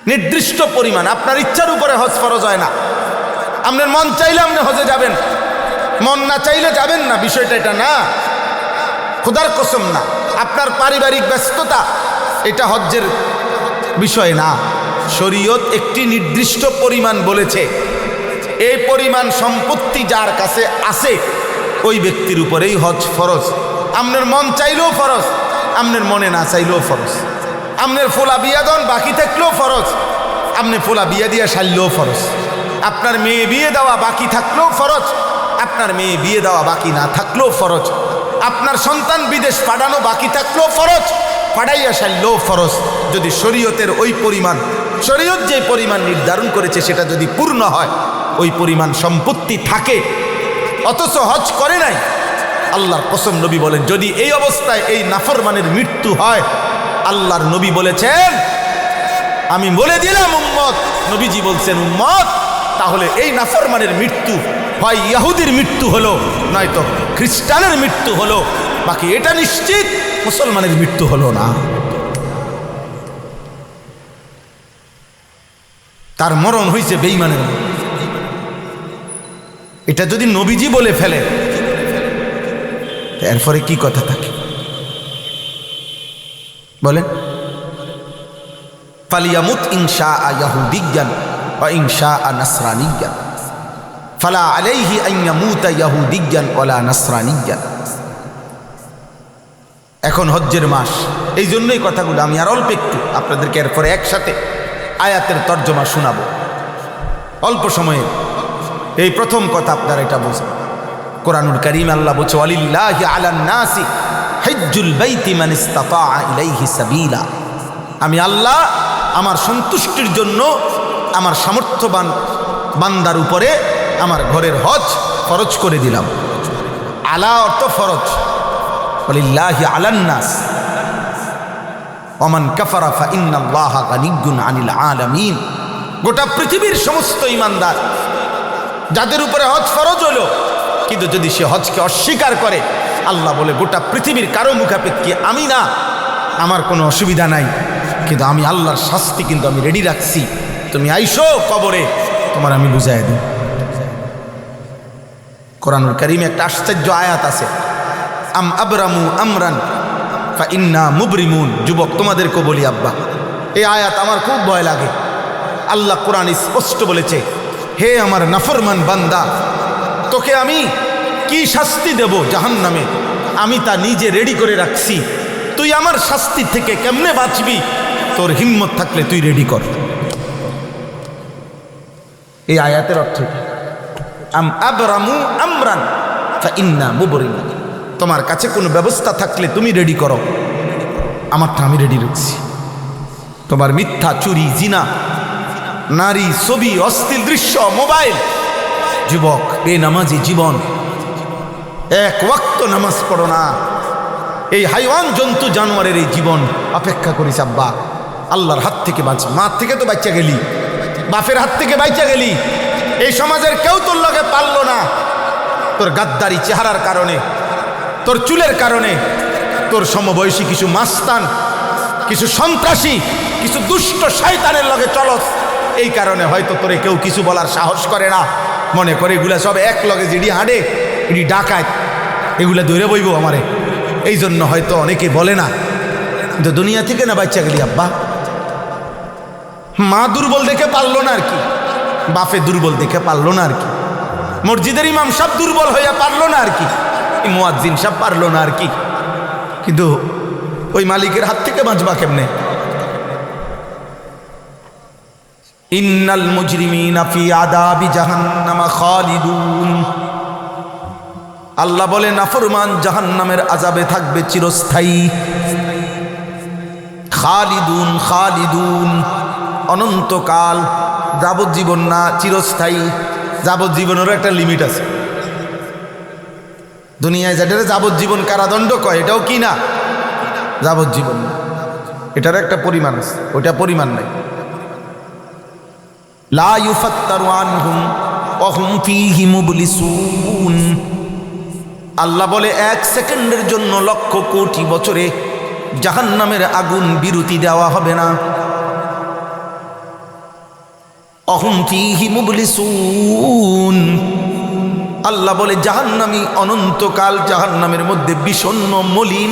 নির্দিষ্ট পরিমাণ। আপনার ইচ্ছার উপরে হজ ফরজ হয় না। আপনার মন চাইলে আপনি হজে যাবেন, মন না চাইলে যাবেন না, বিষয়টা এটা না। খোদার কসম না, আপনার পারিবারিক ব্যস্ততা এটা হজ্জের বিষয় না। শরীয়ত একটি নির্দিষ্ট পরিমাণ বলেছে, এই পরিমাণ সম্পত্তি যার কাছে আছে ওই ব্যক্তির উপরেই হজ ফরজ। আপনার মন চাইলেও ফরজ, আপনার মনে না চাইলেও ফরজ। আপনার ফোলা বিয়াদন বাকি থাকলেও ফরজ, আপনি ফোলা বিয়া দিয়া সারলেও ফরজ। আপনার মেয়ে বিয়ে দেওয়া বাকি থাকলেও ফরজ, আপনার মেয়ে বিয়ে দেওয়া বাকি না থাকলেও ফরজ। আপনার সন্তান বিদেশ পাঠানো বাকি থাকলেও ফরজ, পাঠাইয়া সারলেও ফরজ। যদি শরীয়তের ওই পরিমাণ, শরীয়ত যে পরিমাণ নির্ধারণ করেছে সেটা যদি পূর্ণ হয়, ওই পরিমাণ সম্পত্তি থাকে, অথচ হজ করে নাই, আল্লাহর কসম নবী বলেন যদি এই অবস্থায় এই নাফরমানের মৃত্যু হয়, আল্লাহর নবী বলেছেন আমি বলে দিলাম উম্মত, নবীজি বলছেন উম্মত, তাহলে এই নাফরমানের মৃত্যু হয় ইহুদির মৃত্যু হলো, নয়তো খ্রিস্টানের মৃত্যু হলো, বাকি এটা নিশ্চিত মুসলমানের মৃত্যু হলো না। তার মরণ হয়েছে বেঈমানের। এটা যদি নবীজি বলে ফেলে এরপরে কি কথা থাকে বলেন? ফালিয়ামুত ইনশা ইয়াহুদিয়ান ওয়া ইনশা নাসরানিয়ান ফালা আলাইহি আন ইয়ামুতা ইয়াহুদিয়ান ওয়ালা নাসরানিয়ান। এখন হজ্জের মাস, এই জন্যই কথাগুলো আমি আর অল্প একটু আপনাদেরকে এরপরে একসাথে আয়াতের তর্জমা শোনাবো অল্প সময়ে। এই প্রথম কথা আপনারা এটা বুঝুন, কোরআনুল কারীম আল্লাহ বলছে ওয়ালিল্লাহি আলান নাসি হিজ্জুল বাইতি মান ইসতাতা ইলাইহি সাবিলা। আমি আল্লাহ আমার সন্তুষ্টির জন্য আমার সামর্থ্যবান বান্দার উপরে আমার ঘরের হজ ফরজ করে দিলাম। আলা অর্থ ফরজ, ওয়ালিল্লাহি আলান নাস ওমান কাফারা ফা ইন্নাল্লাহা গানিয়্যুন আনিল আলামিন। গোটা পৃথিবীর সমস্ত ঈমানদার যাদের উপরে হজ ফরজ হলো, কিন্তু যদি সে হজকে অস্বীকার করে, আল্লাহ বলে গোটা পৃথিবীর কারো মুখাপেক্ষী আমি না, আমার কোনো অসুবিধা নাই, কিন্তু আমি আল্লাহর শাস্তি কিন্তু আমি রেডি রাখছি। তুমি আইসো কবরে, তোমার আমি বুঝাই দিই। কোরআনুল কারীমে একটা আশ্চর্য আয়াত আছে, আম আবরামু আমরান ফা ইন্না মুবরিমুন। যুবক তোমাদেরকে বলি আব্বা, এই আয়াত আমার খুব ভয় লাগে। আল্লাহ কোরআন স্পষ্ট বলেছে, হে আমার নাফরমান বান্দা, তোকে আমি কি শাস্তি দেব জাহান্নামে, আমি তা নিজে রেডি করে রাখছি। তুই আমার শাস্তি থেকে কেমনে বাঁচবি, তোর হিম্মত থাকলে তুই রেডি কর। এই আয়াতের অর্থ আম আবরামু আমরান ফা ইন্না মুবরিমুন। তোমার কাছে কোনো ব্যবস্থা থাকলে তুমি রেডি করো, আমারটা আমি রেডি রাখছি। তোমার মিথ্যা, চুরি, জিনা, নারী, ছবি, অশ্লীল দৃশ্য, মোবাইল, যুবক বেনামাজি জীবন, এক ওয়াক্ত নামাজ পড়ো না, এই হাইওয়ান জন্তু জানোয়ারের এই জীবন অপেক্ষা করিস আব্বা আল্লাহর হাত থেকে বাঁচ। মার থেকে তো বাচ্চা গেলি, বাপের হাত থেকে বাচ্চা গেলি, এই সমাজের কেউ তোর লগে পারলো না। তোর গাদ্দারি চেহারার কারণে, তোর চুলের কারণে, তোর সমবয়সী কিছু মাস্তান, কিছু সন্ত্রাসী, কিছু দুষ্ট শয়তানের লগে চলস, এই কারণে হয়তো তোরে কেউ কিছু বলার সাহস করে না, মনে করে এগুলা সব এক লগে জিডি হাঁটে, এটি ডাকায়, এগুলা ধরে বইব আমারে, এই জন্য হয়তো অনেকে বলে না। কিন্তু দুনিয়া থেকে না বাচ্চা গেলি আব্বা। মা দুর্বল দেখে পারলো না আর কি, বাপে দুর্বল দেখে পারলো না আর কি, মসজিদের ইমাম সাহেব দুর্বল হইয়া পারলো না আর কি, মুয়াজ্জিন সাহেব পারলো না আর কি, কিন্তু ওই মালিকের হাত থেকে বাঁচবা কেমনে? ইন্নাল মুজরিমিনা ফি আযাবি জাহান্নাম খালিদুন। আল্লাহ বলে নাফরমান জাহান্নামের আযাবে থাকবে চিরস্থায়ী। খালিদুন, খালিদুন অনন্তকাল, যাবজ্জীবন না, চিরস্থায়ী। যাবজ্জীবনেরও একটা লিমিট আছে। দুনিয়ায় যেটা যাবজ্জীবন কারাদণ্ড কয়, এটাও কি না যাবজ্জীবন না, এটার একটা পরিমাণ আছে, ওইটা পরিমাণ নাই। লা ইউফাত্তারু আনহুম ওয়া হুম ফীহি মুবলিসুন। আল্লাহ বলে 1 সেকেন্ডের জন্য লক্ষ কোটি বছরে জাহান্নামের আগুন বিরতি দেওয়া হবে না। ওয়াহুম ফীহি মুবলিসুন। আল্লাহ বলে জাহান্নামী অনন্তকাল জাহান্নামের মধ্যে বিষণ্ণ মলিন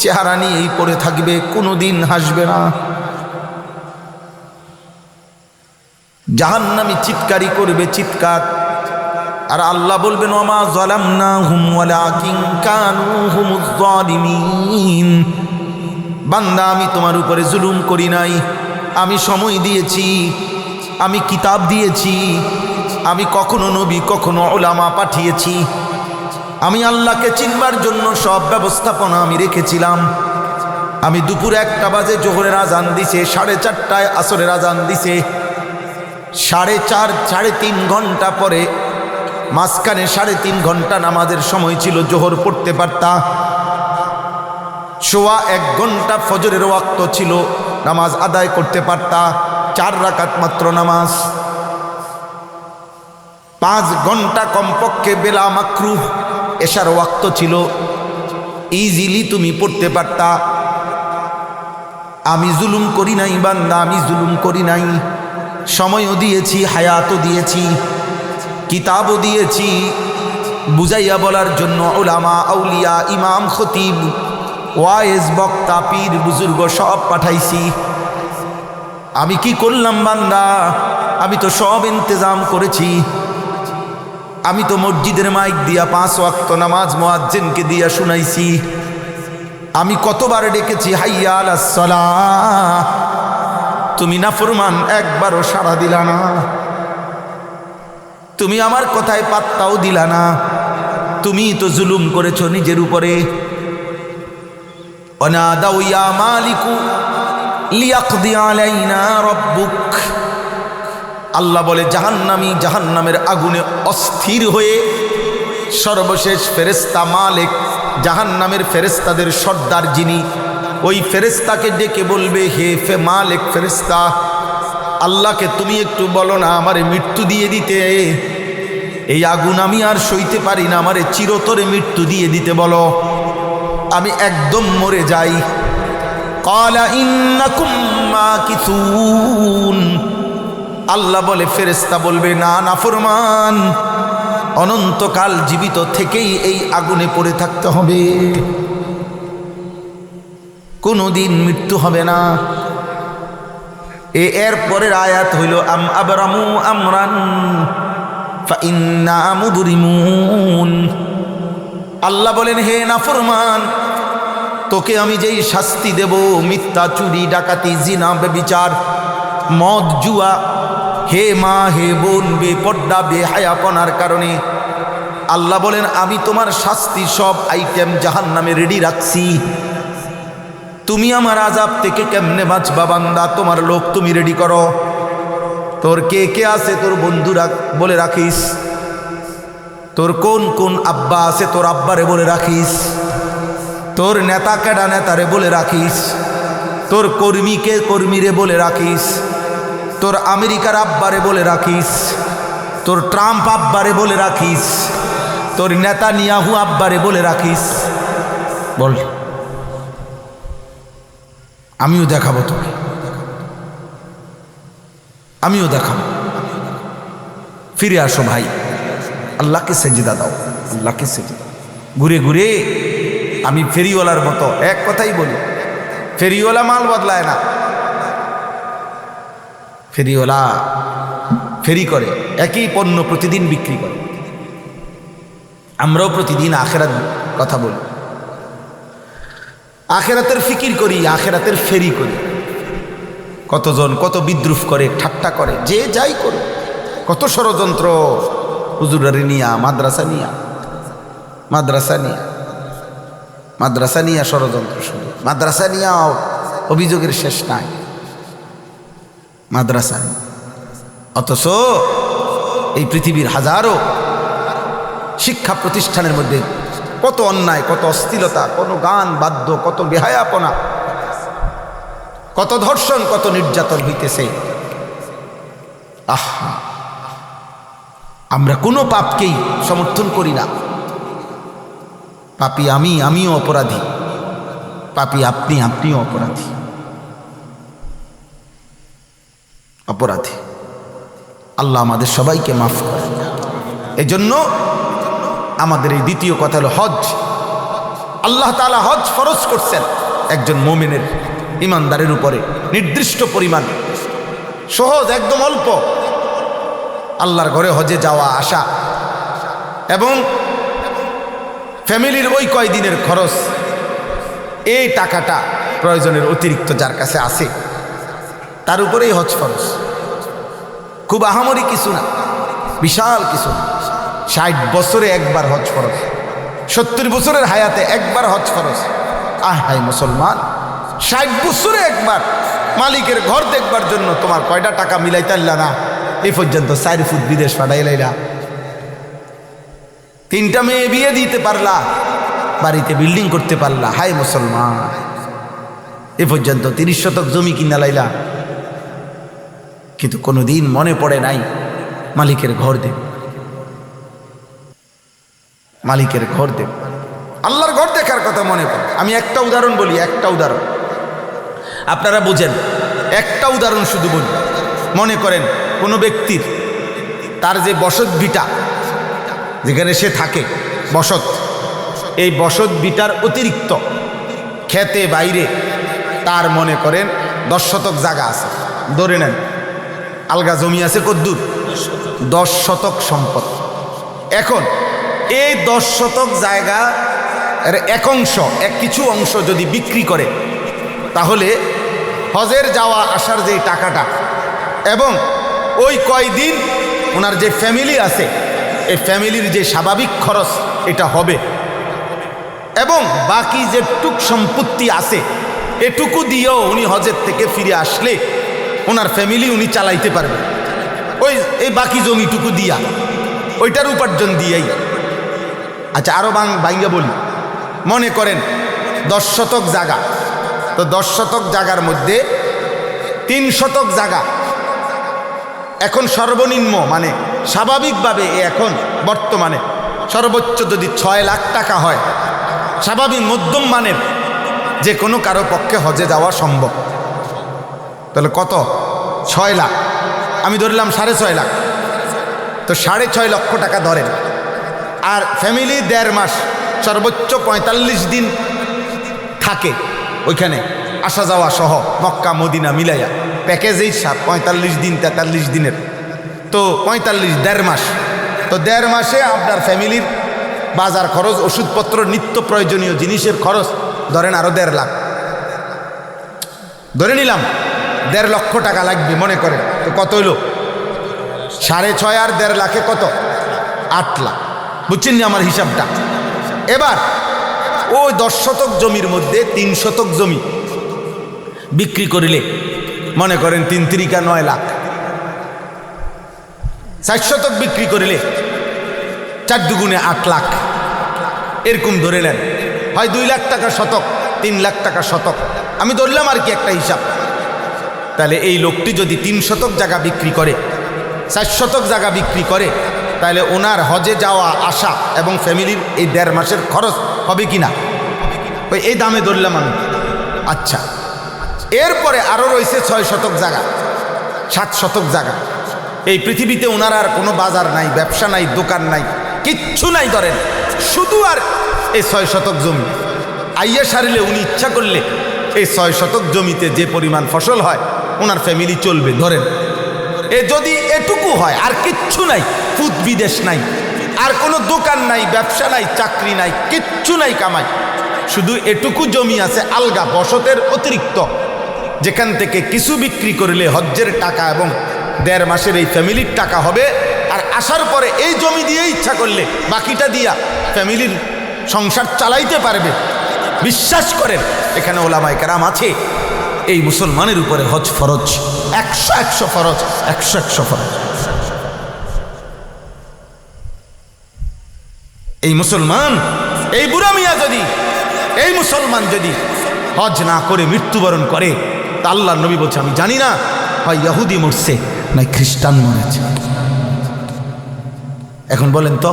চেহারা নিয়েই পড়ে থাকবে, কোনোদিন হাসবে না। জাহান্নামী চিৎকারি করবে চিৎকার, আর আল্লাহ বলবেন ওমা যালামনাহুম ওয়ালাকিন কানু হুমুজ যালিমিন। বান্দা আমি তোমার উপরে জুলুম করি নাই, আমি সময় দিয়েছি, আমি কিতাব দিয়েছি, আমি কখনো নবী কখনো উলামা পাঠিয়েছি, আমি আল্লাহকে চিনবার জন্য সব ব্যবস্থাপনা আমি রেখেছিলাম। আমি দুপুর 1টা বাজে জোহরের আজান দিছে, 4:30টায় আসরের আজান দিছে, 3.5 ঘন্টা পরে মাঝখানে 3.5 ঘন্টা নামাজের সময় ছিল, জোহর পড়তে পারতা। 1.25 ঘন্টা ফজরের ওয়াক্ত ছিল, নামাজ আদায় করতে পারতা, 4 রাকাত মাত্র নামাজ। 5 ঘন্টা কমপক্ষে বেলা মাকরুহ এশার ওয়াক্ত ছিল, ইজিলি তুমি পড়তে পারতা। আমি জুলুম করি নাই বান্দা, আমি জুলুম করি নাই। সময়ও দিয়েছি, হায়াতও দিয়েছি, কিতাবও দিয়েছি, বুঝাইয়া বলার জন্য উলামা আউলিয়া ইমাম খতিব ওয়াইজ বক্তা পীর বুজুর্গ সব পাঠাইছি। আমি কি করলাম বান্দা? আমি তো সব ইন্তজাম করেছি। আমি তো মসজিদের মাইক দিয়া 5 ওয়াক্ত নামাজ মুয়াজ্জিনকে দিয়া শুনাইছি। আমি কতবার ডেকেছি হাইয়া আলাস সালাহ, তুমি নাফরমান, একবারও সাড়া দিলা না। তুমি আমার কথায় পাত্তাও দিলা না। তুমি তো জুলুম করেছো নিজের উপরে। অনাদাউ ইয়া মালিকু লিয়াকদি আলাইনা রাব্বুক। আল্লাহ বলে জাহান্নামী জাহান্নামের আগুনে অস্থির হয়ে সর্বশেষ ফেরেশতা মালিক, জাহান্নামের ফেরেশতাদের সর্দার যিনি, ওই ফেরেশতাকে ডেকে বলবে, হে মালিক ফেরেশতা, আল্লাহকে তুমি একটু বলো না আমারে মৃত্যু দিয়ে দিতে। এই আগুন আমি আর সইতে পারি না, আমারে চিরতরে মৃত্যু দিয়ে দিতে বলো, আমি একদম মরে যাই। ক্বালা ইন্নাকুম মাকিসুন। আল্লাহ বলে, ফেরেশতা বলবে, না নাফরমান, অনন্তকাল জীবিত থেকেই এই আগুনে পড়ে থাকতে হবে, কোনোদিন মৃত্যু হবে না। এর পরের আয়াত হইল আম আবরামু আমরান ফাইন্না মুবরিমুন। আল্লাহ বলেন, হে নাফরমান, তোকে আমি যেই শাস্তি দেব, মিথ্যা, চুরি, ডাকাতি, জিনা, ব্যভিচার, মদ, জুয়া, হে মা হে বোন বেপর্দা বেহায়াপনার কারণে, আল্লাহ বলেন আমি তোমার শাস্তি সব আইটেম জাহান্নামে রেডি রাখছি। তুমি আমার আযাব থেকে কেমনে বাঁচবা বান্দা? তোমার লোক তুমি রেডি করো। তোর কে কে আছে তোর বন্ধুরা বলে রাখিস। তোর কোন কোন আব্বা আছে তোর আব্বারে বলে রাখিস। তোর নেতা কেডা নেতারে বলে রাখিস। তোর কর্মীকে কর্মীরে বলে রাখিস। তোর আমেরিকার আব্বারে বলে রাখিস। তোর ট্রাম্প আব্বারে বলে রাখিস। তোর নেতানিয়াহু আব্বারে বলে রাখিস। বল, আমিও দেখাবো তোকে, আমিও দেখাবো। ফিরে আসো ভাই, আল্লাহকে সেজদা দাও, আল্লাহকে সেজদা। ঘুরে ঘুরে আমি ফেরিওয়ালার মতো এক কথাই বলি, ফেরিওয়ালা মাল বদলায় না। ফেরিওয়ালা ফেরি করে, একই পণ্য প্রতিদিন বিক্রি করে। আমরাও প্রতিদিন আখেরাত কথা বলি, আখেরাতের ফিকির করি, আখেরাতের ফেরি করি। কতজন কত বিদ্রুপ করে, ঠাট্টা করে, যে যাই করে, কত ষড়যন্ত্র। হুজুরারি নিয়া, মাদ্রাসা নিয়া, মাদ্রাসা নিয়া, মাদ্রাসা নিয়া ষড়যন্ত্র শুরু, মাদ্রাসা নিয়া অভিযোগের শেষ নাই। মাদ্রাসা, অথচ এই পৃথিবীর হাজারো শিক্ষা প্রতিষ্ঠানের মধ্যে কত অন্যায়, কত অশ্লীলতা, কত গান বাদ্য, কত বেহায়াপনা, কত ধর্ষণ, কত নির্যাতন হইতেছে। আহা, আমরা কোনো পাপকেই সমর্থন করি না। পাপী আমি, আমিও অপরাধী। পাপী আপনি, আপনিও অপরাধী। অপরাধী আল্লাহ আমাদের সবাইকে মাফ করে। এজন্য আমাদের এই দ্বিতীয় কথা হলো হজ। আল্লাহ তাআলা হজ ফরজ করছেন একজন মুমিনের ইমানদারের উপরে নির্দিষ্ট পরিমাণ, সহজ একদম অল্প, আল্লাহর ঘরে হজে যাওয়া আসা এবং ফ্যামিলির ওই কয়দিনের খরচ, এই টাকাটা প্রয়োজনের অতিরিক্ত যার কাছে আছে তার উপরেই হজ ফরজ। খুব আহামরি কিছু না, বিশাল কিছু না। 60 বছরে একবার হজ ফরজ, 70 বছরের হায়াতে একবার হজ ফরজ। হায় মুসলমান, 60 বছরে একবার মালিকের ঘর দেখবার জন্য তোমার কয়টা টাকা মিলাইতে পারলা না? এই পর্যন্ত 4 ফুট বিদেশ পাঠাইলাইলা, 3টা মেয়ে বিয়ে দিতে পারলা, বাড়িতে বিল্ডিং করতে পারলা। হায় মুসলমান, এ পর্যন্ত 30 শতক জমি কিনা লাইলা, কিন্তু কোনোদিন মনে পড়ে নাই মালিকের ঘর দেব, মালিকের ঘর দেব, আল্লাহর ঘর দেখার কথা মনে পড়ে। আমি একটা উদাহরণ বলি, একটা উদাহরণ আপনারা বুঝেন। একটা উদাহরণ শুধু বলি। মনে করেন কোনো ব্যক্তির তার যে বসত ভিটা, যেখানে সে থাকে বসত, এই বসত ভিটার অতিরিক্ত খেতে বাইরে তার মনে করেন 10 শতক জায়গা আছে, ধরে নেন আলগা জমি আছে কদ্দুর, 10 শতক সম্পদ। এখন এই 10 শতক জায়গা এক অংশ, কিছু অংশ যদি বিক্রি করে, তাহলে হজের যাওয়া আসার যে টাকাটা এবং ওই কয়দিন ওনার যে ফ্যামিলি আছে, এই ফ্যামিলির যে স্বাভাবিক খরচ এটা হবে, এবং বাকি যেটুক সম্পত্তি আছে এটুকু দিয়েও উনি হজের থেকে ফিরে আসলে ওনার ফ্যামিলি উনি চালাইতে পারবে এই বাকি জমিটুকু দিয়া, ওইটার উপার্জন দিয়েই। আচ্ছা, আরও বাইঙ্গা বলি। মনে করেন 10 শতক জায়গা, তো 10 শতক জায়গার মধ্যে 3 শতক জায়গা এখন সর্বনিম্ন মানে স্বাভাবিকভাবে এখন বর্তমানে সর্বোচ্চ যদি 6 লাখ টাকা হয়, স্বাভাবিক মধ্যম মানের যে কোনো কারো পক্ষে হজে যাওয়া সম্ভব। তাহলে কত? 6 লাখ। আমি ধরলাম 6.5 লাখ, তো 6.5 লক্ষ টাকা ধরেন। আর ফ্যামিলি 1.5 মাস, সর্বোচ্চ 45 দিন থাকে ওইখানে, আসা যাওয়া সহ মক্কা মদিনা মিলাইয়া প্যাকেজেই 45 দিন 43 দিনের, তো 45 1.5 মাস। তো 1.5 মাসে আপনার ফ্যামিলির বাজার খরচ, ওষুধপত্র, নিত্য প্রয়োজনীয় জিনিসের খরচ ধরেন আরও 1.5 লাখ ধরে নিলাম, 1.5 লক্ষ টাকা লাগবে মনে করেন। তো কত হইল? 6.5 আর 1.5 লাখে কত? 8 লাখ। বুঝছেন না আমার হিসাবটা? এবার ওই 10 শতক জমির মধ্যে 3 শতক জমি বিক্রি করিলে মনে করেন 3 তিরিকা 9 লাখ, 4 শতক বিক্রি করিলে 4 দুগুণে 8 লাখ, এরকম ধরে নেন। হয় 2 লাখ টাকা শতক, 3 লাখ টাকা শতক, আমি ধরলাম আর কি একটা হিসাব। তাহলে এই লোকটি যদি 3 শতক জায়গা বিক্রি করে, 4 শতক জায়গা বিক্রি করে, তাহলে ওনার হজে যাওয়া আসা এবং ফ্যামিলির এই 1.5 মাসের খরচ হবে কি না? ওই এই দামে ধরলাম আমি। আচ্ছা, এরপরে আরও রয়েছে 6 শতক জায়গা, 7 শতক জায়গা। এই পৃথিবীতে ওনার আর কোনো বাজার নাই, ব্যবসা নাই, দোকান নাই, কিচ্ছু নাই, ধরেন শুধু আর এই 6 শতক জমি। আইয়া সারিলে উনি ইচ্ছা করলে এই 6 শতক জমিতে যে পরিমাণ ফসল হয় ওনার ফ্যামিলি চলবে। ধরেন যদি এটুকু হয়, আর কিচ্ছু নাই, ফুট বিদেশ নাই, আর কোনো দোকান নাই, ব্যবসা নাই, চাকরি নাই, কিচ্ছু নাই কামাই, শুধু এটুকু জমি আছে আলগা বসতের অতিরিক্ত, যেখান থেকে কিছু বিক্রি করলে হজ্জের টাকা এবং 1.5 মাসের এই ফ্যামিলির টাকা হবে। আর আসার পরে এই জমি দিয়ে ইচ্ছা করলে বাকিটা দিয়া ফ্যামিলির সংসার চালাইতে পারবে। বিশ্বাস করেন, এখানে ওলামায়ে কেরাম আছে, এই মুসলমানের উপরে হজ ফরজ, 100 ফরজ, 100 ফরজ। এই মুসলমান, এই বুড়া মিয়া যদি, এই মুসলমান যদি হজ না করে মৃত্যুবরণ করে, তা আল্লাহর নবী বলছে আমি জানি না হয় ইহুদি মরছে না খ্রিস্টান মরেছে। এখন বলেন তো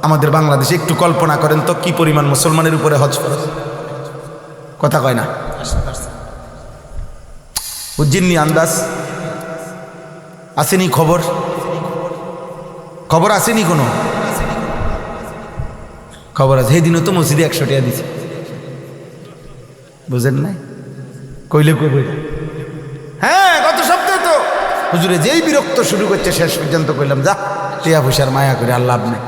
আমাদের বাংলাদেশে একটু কল্পনা করেন তো কি পরিমাণ মুসলমানের উপরে হজ ফরজ। কথা কয় না, বুঝিননি আন্দাজ? আসেনি খবর? খবর আসেনি কোনো? খবর আছে। সেদিনও তো মসজিদে 100 টাকা দিছে, বুঝেন নাই? কইলে কইব। হ্যাঁ, গত সপ্তাহে তো হুজুরে যেই বিরক্ত শুরু করছে, শেষ পর্যন্ত কইলাম যা, টিয়া পয়সার মায়া করে আর লাভ নেই।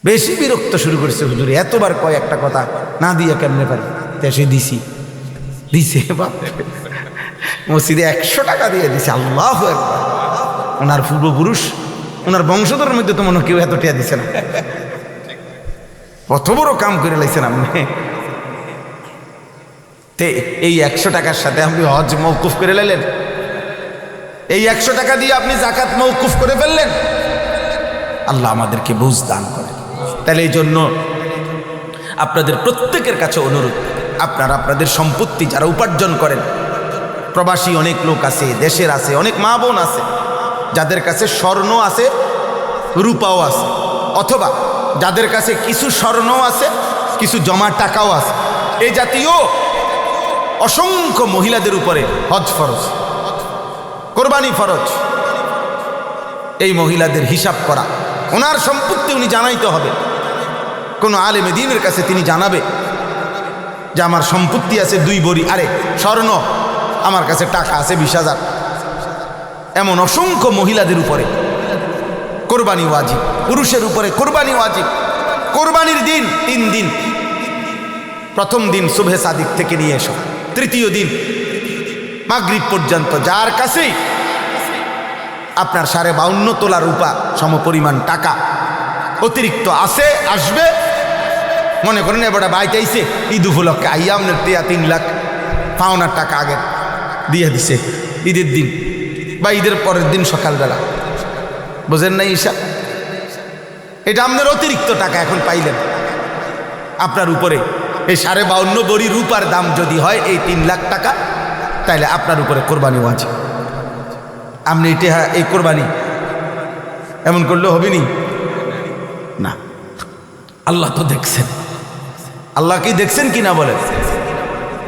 বেশি বিরক্ত শুরু করছে হুজুরে, এতবার কয় একটা কথা না দিয়ে কেমনে পারি, সে দিছি দিছে। মসজিদে 100 টাকা দিয়ে দিছে। আল্লাহু আকবার। ওনার পূর্বপুরুষ, ওনার বংশধরের মধ্যে তো মনে কেউ এত টাকা দিছে না। কত বড় কাম করে লাইছেন আপনি। তে এই 100 টাকার সাথে আপনি হজ মওকুফ করে লাইলেন, এই 100 টাকা দিয়ে আপনি যাকাত মওকুফ করে ফেললেন। আল্লাহ আমাদেরকে বুঝ দান করে। তাহলে এই জন্য আপনাদের প্রত্যেকের কাছে অনুরোধ, আপনারা আপনাদের সম্পত্তি যারা উপার্জন করেন, প্রবাসী অনেক লোক আছে, দেশের আছে, অনেক মা বোন আছে যাদের কাছে স্বর্ণ আছে, রূপাও আছে, অথবা যাদের কাছে কিছু স্বর্ণ আছে, কিছু জমা টাকাও আছে, এই জাতীয় অসংখ্য মহিলাদের উপরে হজ ফরজ, কোরবানি ফরজ। এই মহিলাদের হিসাব করা, ওনার সম্পত্তি উনি জানাইতে হবে। কোনো আলেমে দ্বীনের কাছে তিনি জানাবে যে আমার সম্পত্তি আছে 2 ভরি, আরে স্বর্ণ, আমার কাছে টাকা আছে 20,000। এমন অসংখ্য মহিলাদের উপরে কোরবানি ওয়াজিব, পুরুষের উপরে কোরবানি ওয়াজিব। কোরবানির দিন 3 দিন, প্রথম দিন সুবহে সাদিক থেকে নিয়ে এসো, তৃতীয় দিন মাগরিব পর্যন্ত যার কাছেই আপনার 52.5 তোলা রূপা সমপরিমাণ টাকা অতিরিক্ত আছে, আসবে, মনে করেন এবারে বাইতে আইছে ঈদ উপলক্ষে, আইয়া আপনার 3 লাখ পাওনার টাকা আগে দিয়ে দিছে ঈদের দিন বা ঈদের পরের দিন সকালবেলা, বুঝেন না ঈশা? এটা আপনার অতিরিক্ত টাকা এখন পাইলেন আপনার উপরে। এই 52.5 ভরি রূপার দাম যদি হয় এই 3 লাখ টাকা, তাইলে আপনার উপরে কোরবানি ওয়াজিব। আপনি এটা এই কোরবানি এমন করলে হবে নি না। আল্লাহ তো দেখছেন, আল্লাহ কি দেখছেন কিনা বলেন?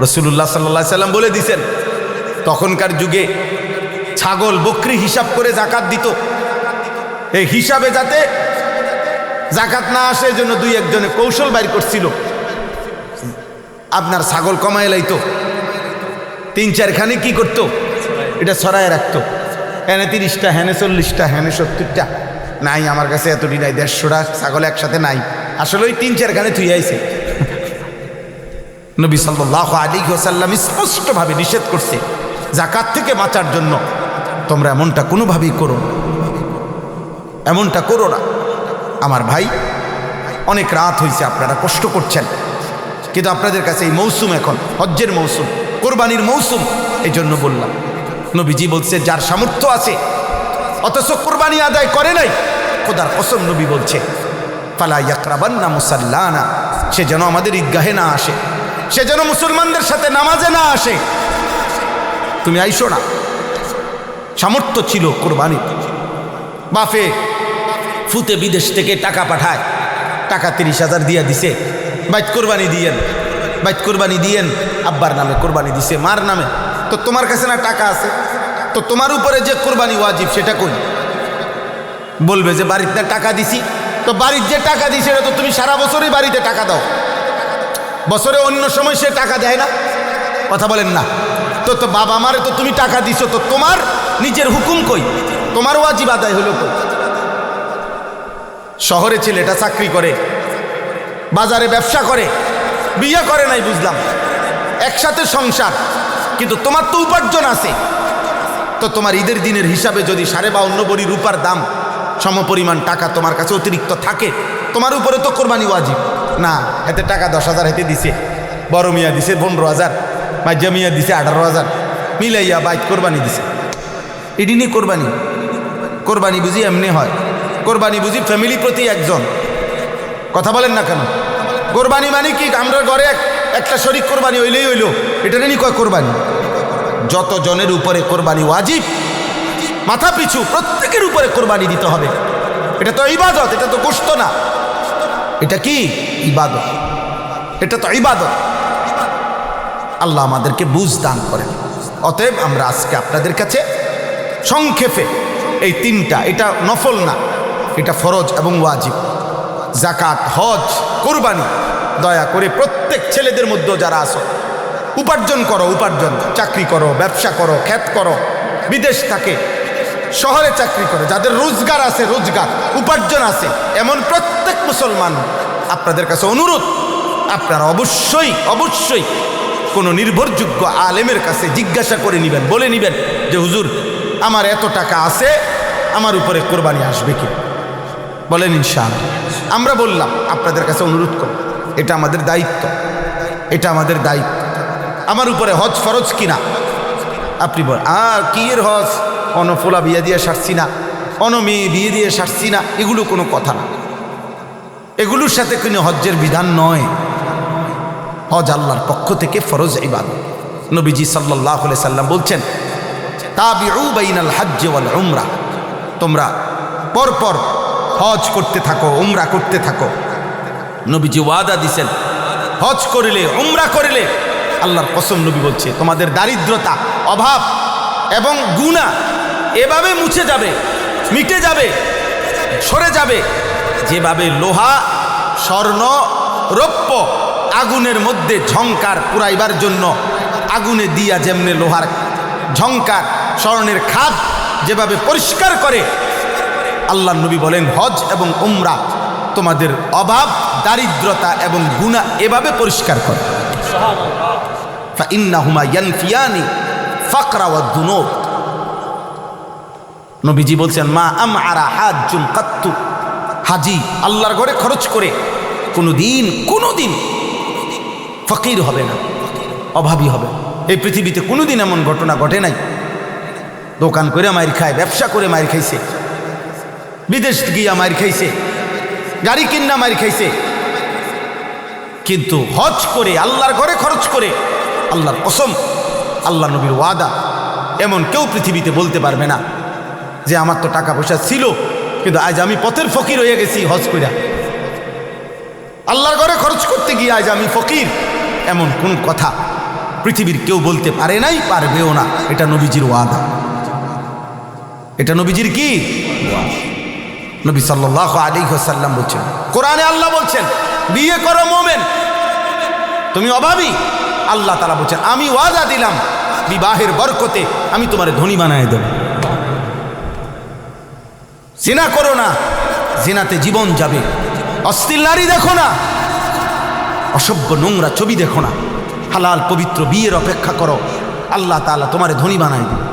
রাসূলুল্লাহ সাল্লাল্লাহু আলাইহি সাল্লাম বলে দিছেন, তখনকার যুগে ছাগল বকরি হিসাব করে জাকাত দিত। এই হিসাবে যাতে জাকাত না আসে, জন্য 2-1 জনে কৌশল বাইর করছিল। আপনার ছাগল কমায় লাইতো, 3-4 খানি কি করত, এটা ছড়ায় রাখতো, হ্যানে 30টা, হ্যানে 40টা, হ্যানে 70টা। নাই আমার কাছে এতটি নাই, 150টা ছাগল একসাথে নাই, আসলে ওই 3-4 খানে থুই আইছে। নবী সাল্লাল্লাহু আলাইহি ওয়াসাল্লাম স্পষ্টভাবে নিষেধ করছে, জাকাত থেকে বাঁচার জন্য তোমরা এমনটা কোনোভাবেই করো, এমনটা করো না। আমার ভাই, অনেক রাত হয়েছে, আপনারা কষ্ট করছেন, কিন্তু আপনাদের কাছে এই মৌসুম এখন হজ্জের মৌসুম, কোরবানির মৌসুম, এই জন্য বললাম। নবীজি বলছে যার সামর্থ্য আছে অথচ কোরবানি আদায় করে নাই, খোদার কসম নবী বলছে ফালা ইয়াকরাবান্না মুসাল্লানা, সে যেন আমাদের ঈদগাহে না আসে, সে যেন মুসলমানদের সাথে নামাজে না আসে। তুমি আইসো না। সামর্থ্য ছিল কোরবানি, বাফে ফুতে বিদেশ থেকে টাকা পাঠায়, টাকা 30,000 দিয়ে দিছে, বাইত কোরবানি দিয়েন, বাইত কোরবানি দিয়েন, আব্বার নামে কোরবানি দিছে, মার নামে। তো তোমার কাছে না টাকা আছে, তো তোমার উপরে যে কোরবানি ওয়াজিব সেটা কই? বলবে যে বাড়িতে না টাকা দিছি, তো বাড়ির যে টাকা দিছে এটা তো তুমি সারা বছরই বাড়িতে টাকা দাও, বছরে অন্য সময় সে টাকা দেয় না, কথা বলেন না? তো বাবা মারে তো তুমি টাকা দিছো, তো তোমার নিজের হুকুম কই, তোমার ওয়াজিব আদায় হলো কই? শহরে ছেলেটা চাকরি করে, বাজারে ব্যবসা করে, বিয়ে করে নাই বুঝলাম, একসাথে সংসার, কিন্তু তোমার তো উপার্জন আছে। তো তোমার ঈদের দিনের হিসাবে যদি 52.5 ভরি রূপার দাম সমপরিমাণ টাকা তোমার কাছে অতিরিক্ত থাকে, তোমার উপরে তো কোরবানি ওয়াজিব না। এতে টাকা 10,000 হেতে দিছে, বড় মিয়া দিছে 15,000, মাঝা মিয়া দিছে 18,000, মিলাইয়া বাইত কোরবানি দিছে। এটি নিয়ে কোরবানি, কোরবানি বুঝি এমনি হয়? কোরবানি বুঝি ফ্যামিলি প্রতি একজন, কথা বলেন না কেন? কোরবানি মানে কি আমরা ঘরে একটা শরীক কোরবানি হইলেই হইল, এটা নিয়ে কয় কোরবানি? যত জনের উপরে কোরবানি ওয়াজিব, মাথা পিছু প্রত্যেকের উপরে কোরবানি দিতে হবে। এটা তো ইবাদত, এটা তো গোশত না, এটা কি ইবাদত, এটা তো ইবাদত। আল্লাহ আমাদেরকে বুঝ দান করেন। অতএব আমরা আজকে আপনাদের কাছে সংক্ষেপে এই তিনটা, এটা নফল না, এটা ফরজ এবং ওয়াজিব, জাকাত, হজ, কোরবানি, দয়া করে প্রত্যেক ছেলেদের মধ্যে যারা আসো উপার্জন করো, উপার্জন, চাকরি করো, ব্যবসা করো, ক্ষেত করো, বিদেশ থাকে, শহরে চাকরি করে, যাদের রোজগার আছে, রোজগার উপার্জন আছে, এমন প্রত্যেক মুসলমান আপনাদের কাছে অনুরোধ, আপনারা অবশ্যই অবশ্যই কোনো নির্ভরযোগ্য আলেমের কাছে জিজ্ঞাসা করে নেবেন, বলে নেবেন যে হুজুর আমার এত টাকা আছে, আমার উপরে কোরবানি আসবে কি? বলেন ইনশাআল্লাহ। আমরা বললাম আপনাদের কাছে অনুরোধ করব, এটা আমাদের দায়িত্ব, এটা আমাদের দায়িত্ব। আমার উপরে হজ ফরজ কিনা আপনি বলেন, কি এর হজ, অনফোলা বিয়ে দিয়ে সারছি না, মেয়ে বিয়ে দিয়ে সারছি না, এগুলো কোনো কথা না, এগুলোর সাথে কোনো হজ্জের বিধান নয়। হজ আল্লাহর পক্ষ থেকে ফরজ ইবাদত। নবীজি সাল্লাল্লাহু আলাইহি সাল্লাম বলছেন, তাবিউ বাইনাল হজ্জ ওয়াল উমরা, তোমরা পরপর হজ করতে থাকো, উমরা করতে থাকো। নবীজি ওয়াদা দিছেন, হজ করিলে, উমরা করিলে, আল্লাহর কসম নবী বলছে, তোমাদের দারিদ্রতা, অভাব এবং গুনাহ এভাবে মুছে যাবে, মিটে যাবে, সরে যাবে, যেভাবে লোহা, স্বর্ণ, রৌপ্য আগুনের মধ্যে ঝংকার পুরাইবার জন্য আগুনে দিয়া যেমনি লোহার ঝংকার, স্বর্ণের খাদ যেভাবে পরিষ্কার করে, আল্লাহ নবী বলেন হজ এবং উমরা তোমাদের অভাব, দারিদ্রতা এবং গুনাহ এভাবে পরিষ্কার করে। ফাইন্নাহুমা ইয়ানফিয়ানি ফাকরা ওয়াদ দুনুব। নবীজি বলছেন, মা আমআরা হাজ্জুন কাত্তু, হাজি আল্লাহর ঘরে খরচ করে কোনোদিন ফকির হবে না, অভাবী হবে। এই পৃথিবীতে কোনোদিন এমন ঘটনা ঘটে নাই, দোকান করে মাইর খায়, ব্যবসা করে মাইর খাইছে, বিদেশ গিয়া মাইর খাইছে, গাড়ি কিনা মাইর খাইছে, কিন্তু হজ করে, আল্লাহর ঘরে খরচ করে, আল্লাহর কসম, আল্লাহ নবীর ওয়াদা, এমন কেউ পৃথিবীতে বলতে পারবে না যে আমার তো টাকা পয়সা ছিল কিন্তু আজ আমি পথের ফকির হয়ে গেছি হজ কইরা, আল্লাহর ঘরে খরচ করতে গিয়ে আজ আমি ফকির, এমন কোন কথা পৃথিবীর কেউ বলতে পারে নাই, পারবেও না। এটা নবীজির ওয়াদা, এটা নবীজির কি? নবী সাল্লাল্লাহু আলাইহি ওয়াসাল্লাম বলছেন, কোরআনে আল্লাহ বলছেন, বিয়ে করো মুমিন, তুমি অভাবী, আল্লাহ তাআলা বলছেন আমি ওয়াদা দিলাম বিবাহের বরকতে আমি তোমারে ধনী বানায় দেব। জিনা করো না, জিনাতে জীবন যাবে। অশ্লীল নারী দেখো না, অসভ্য নোংরা ছবি দেখো না, হালাল পবিত্র বিয়ের অপেক্ষা করো, আল্লাহ তাআলা তোমারে ধনী বানায় দেবে।